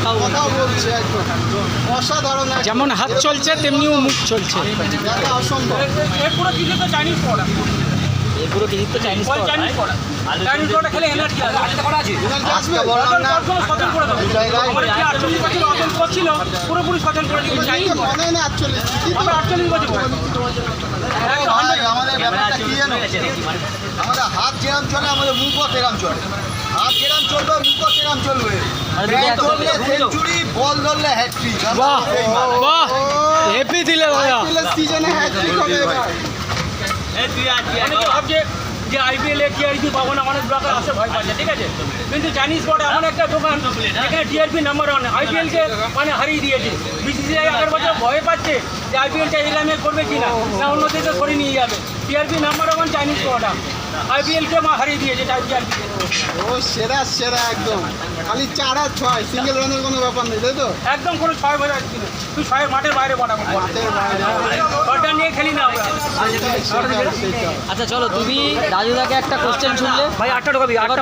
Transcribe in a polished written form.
কথাও বলছে একদম অসাধারণ, যেমন হাত চলছে তেমনিও মুখ চলছে। অসম্ভব। এর পুরো কিছু তো চাইনিজ পড়া, এর পুরো কিছু তো চাইনিজ ওই চাইনিজ পড়া, চাইনিজ পড়া খেলে এনার্জি আসবে। সচল করে দেবো। আমার কি 48 বছর অচল করছিল, পুরোপুরি সচল করে দিয়েছি। চাইনিজ পড়া মনে না 48 আমরা 48 বছর বয়স। আমাদের ব্যাপারটা কি জানো, আমাদের হাত যেরাম চলে আমাদের মুখও সেরাম চলে। হাত যেরাম চলবে মুখও সেরাম চলবে। ব্যাট ধরলে সেঞ্চুরি, বল ধরলে হ্যাট্রিক। বাহ বাহ, হেভি দিলে দাদা। সিজনে হ্যাট্রিক হবে এবার। অনেকে ভাবছে যে আইপিএল এ টিআরপি পাবো না, অনেক ব্লগার আসে ভয় পাচ্ছে, ঠিক আছে, কিন্তু চাইনিজ স্পট এমন একটা দোকান যেখানে টিআরপি নাম্বার 1, আইপিএলকে মানে হারিয়ে দিয়েছে। বিসিসিআই আগের বছর ভয় পাচ্ছে যে আইপিএলটা এলামে করবে কিনা, না অন্য দেশে করে নিয়ে যাবে। টিআরপি নাম্বার 1 চাইনিজ স্পটটা আইপিএলকে হারিয়ে দিয়েছে টিআরপি। ও সেরা সেরা একদম, খালি 4 আর 6 সিঙ্গেল রানের কোনো ব্যাপার নেই, তাই তো? একদম কোনো 6 বোঝা যাচ্ছে না, তুই 6 মাঠের বাইরে পাঠাবো, মাঠের বাইরে। শটটা নিয়ে খেলি না আমরা। সেটাই। আচ্ছা চলো, তুমি রাজুদাকে একটা কোশ্চেন শুনলে ভাই 8টা ঢোকাবি, 8টা